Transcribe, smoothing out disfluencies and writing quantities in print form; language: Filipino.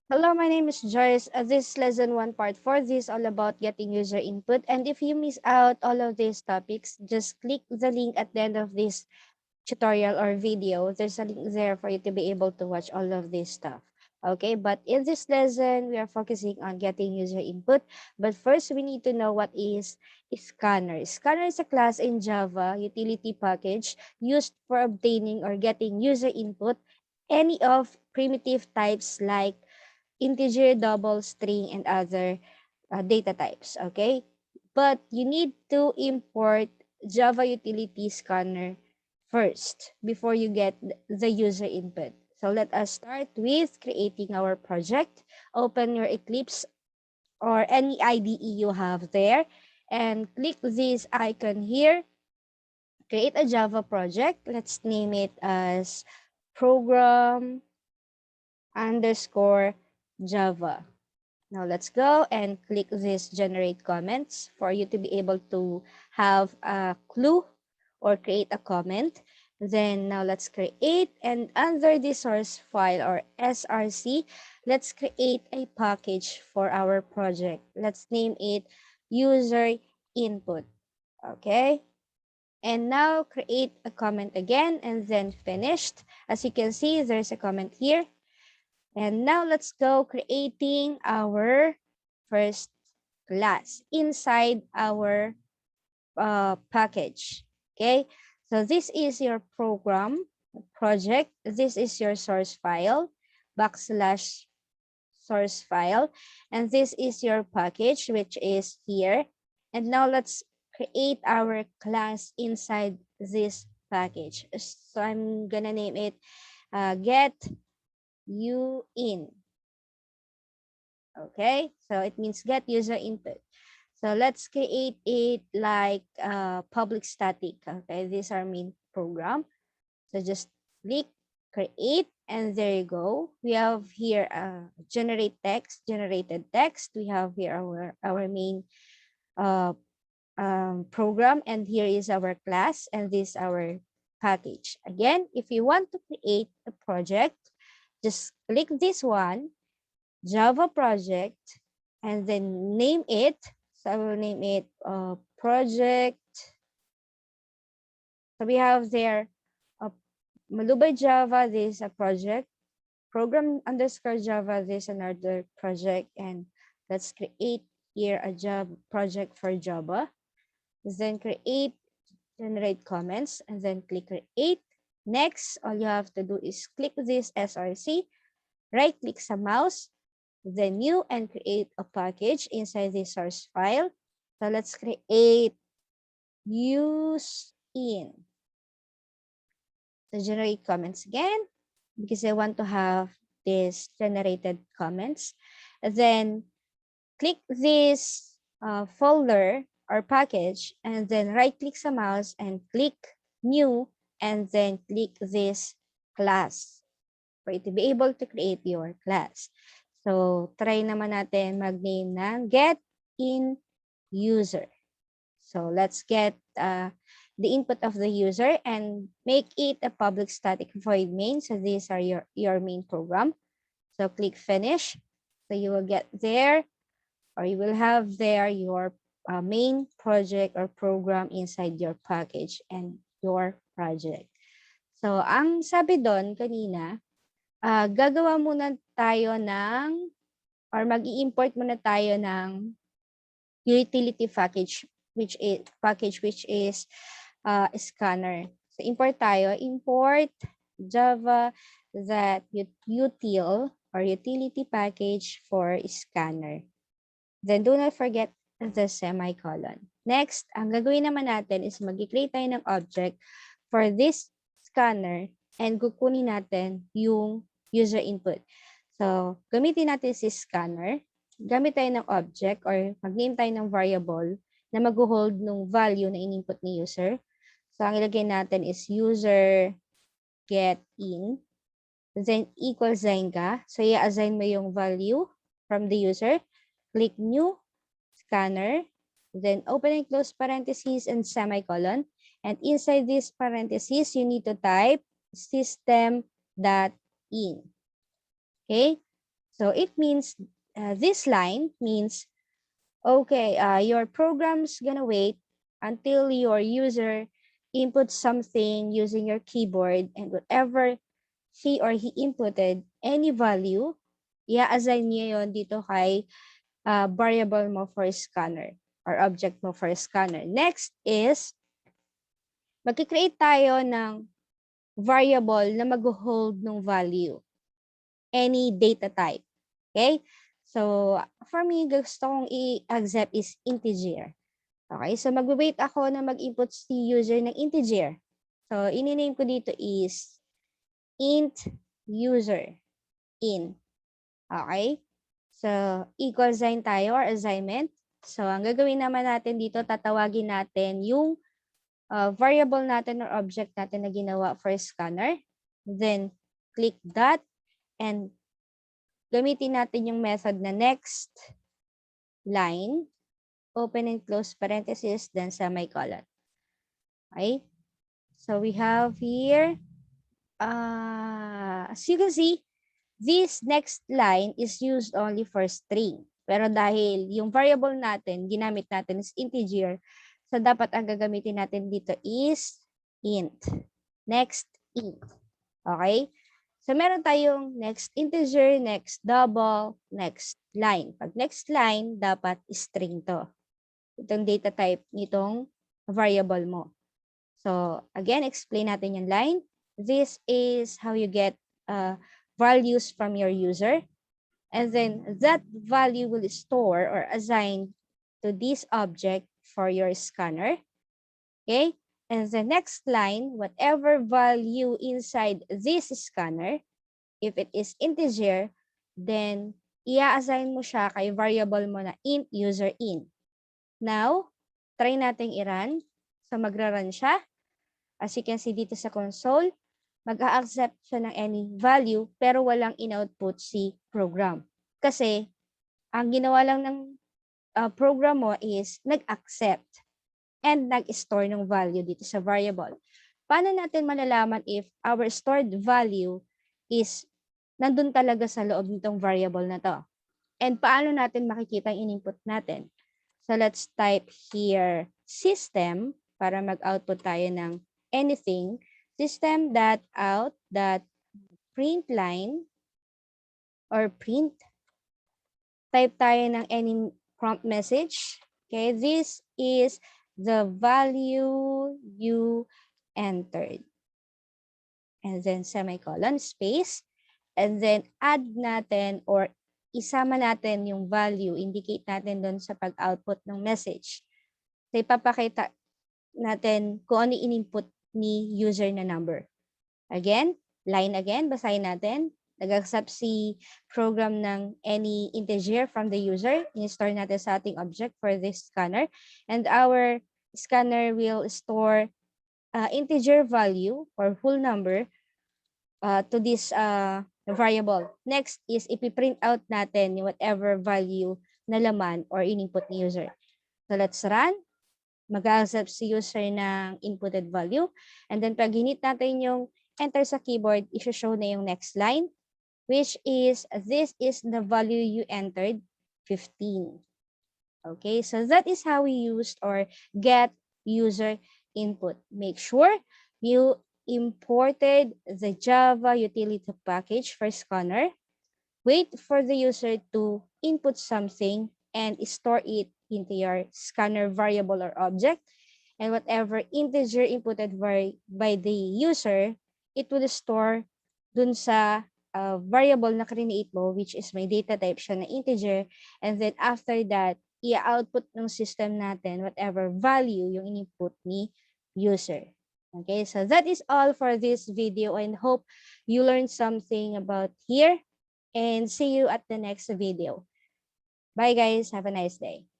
Hello, my name is Joyce. This is lesson 1 part 4. This is all about getting user input. And if you miss out all of these topics, just click the link at the end of this tutorial or video. There's a link there for you to be able to watch all of this stuff. Okay, but in this lesson, we are focusing on getting user input. But first, we need to know what is scanner. Scanner is a class in Java utility package used for obtaining or getting user input any of primitive types like integer, double, string, and other data types, okay? But you need to import Java utility scanner first before you get the user input. So let us start with creating our project. Open your Eclipse or any IDE you have there and click this icon here. Create a Java project. Let's name it as program underscore Java. Now let's go and click this generate comments for you to be able to have a clue or create a comment. Then now let's create, and under the source file or SRC, let's create a package for our project. Let's name it user input. Okay. And now create a comment again and then finished. As you can see, there's a comment here. And now let's go creating our first class inside our package. Okay, so this is your program project. This is your source file, backslash source file. And this is your package, which is here. And now let's create our class inside this package. So I'm gonna name it get you in. Okay, so it means get user input. So let's create it like public static. Okay, this is our main program. So just click create, and there you go. We have here generate text, generated text. We have here our main uh, program, and here is our class, and this is our package. Again, if you want to create a project, just click this one, Java project, and then name it. So I will name it project. So we have there Malubay Java, this is a project. Program underscore Java, this is another project. And let's create here a job project for Java. Then create, generate comments, and then click create. Next, all you have to do is click this SRC, right click sa mouse, then new, and create a package inside the source file. So let's create use in. So generate comments again because I want to have this generated comments. Then click this folder or package, and then right click sa mouse and click new, and then click this class for you to be able to create your class. So, try naman natin mag-name ng get in user. So, let's get the input of the user and make it a public static void main. So, these are your main program. So, click finish. So, you will get there, or you will have there your main project or program inside your package and your project. So, ang sabi doon kanina, gagawa muna tayo ng or mag-i-import muna tayo ng utility package which is scanner. So import tayo, import Java that util or utility package for scanner. Then do not forget the semicolon. Next, ang gagawin naman natin is mag-create tayo ng object for this scanner and kukunin natin yung user input. So, gamitin natin si scanner. Gamit tayo ng object or mag-name tayo ng variable na mag-hold ng value na in-input ni user. So, ang ilagay natin is user get in. Then, equal sign ka. So, i-assign mo yung value from the user. Click new, scanner. Then, open and close parentheses and semicolon. And inside this parentheses, you need to type system.in. Okay? So it means, this line means, okay, your program's gonna wait until your user inputs something using your keyboard, and whatever she or he inputted, any value, i-assign niya yon dito kay variable mo for scanner or object mo for scanner. Next is, magkikreate tayo ng variable na mag-hold ng value, any data type. Okay? So, for me, gusto kong i-accept is integer. Okay? So, mag-wait ako na mag-input si user ng integer. So, ini-name ko dito is int user in. Okay? So, equal sign tayo or assignment. So, ang gagawin naman natin dito, tatawagin natin yung variable natin or object natin na ginawa for scanner. Then, click that and gamitin natin yung method na next line, open and close parenthesis, then semicolon. Okay? So, we have here, as you can see, this next line is used only for string. Pero dahil yung variable natin, ginamit natin is integer, so dapat ang gagamitin natin dito is int. Next int. Okay? So meron tayong next integer, next double, next line. Pag next line, dapat string to. Itong data type nitong variable mo. So again, explain natin yung line. This is how you get values from your user. And then that value will store or assign to this object for your scanner. Okay? And the next line, whatever value inside this scanner, if it is integer, then i-assign mo siya kay variable mo na int user in. Now, try nating i-run. So magra-run siya. As you can see dito sa console, mag-a-accept siya ng any value pero walang in-output si program. Kasi ang ginawa lang ng program mo is nag-accept and nag-store ng value dito sa variable. Paano natin malalaman if our stored value is nandun talaga sa loob nitong variable na to? And paano natin makikita yung input natin? So let's type here system para mag-output tayo ng anything. System.out.println or print. Type tayo ng any prompt message. Okay, this is the value you entered. And then semicolon, space. And then add natin or isama natin yung value, indicate natin doon sa pag-output ng message. So ipapakita natin kung ano in-input ni user na number. Again, line again, basahin natin. Nag-accept si program ng any integer from the user. In-store natin sa ating object for this scanner. And our scanner will store integer value or whole number to this variable. Next is ipiprint out natin whatever value na laman or in-input ni user. So let's run. Mag-accept si user ng inputted value. And then pag hinit natin yung enter sa keyboard, i-show na yung next line, which is, this is the value you entered, 15. Okay, so that is how we used or get user input. Make sure you imported the Java utility package for scanner. Wait for the user to input something and store it into your scanner variable or object. And whatever integer inputted by the user, it will store dun sa variable na create mo, which is may data type siya na integer. And then after that, i-output ng system natin whatever value yung input ni user. Okay, so that is all for this video and hope you learned something about here. And see you at the next video. Bye guys, have a nice day.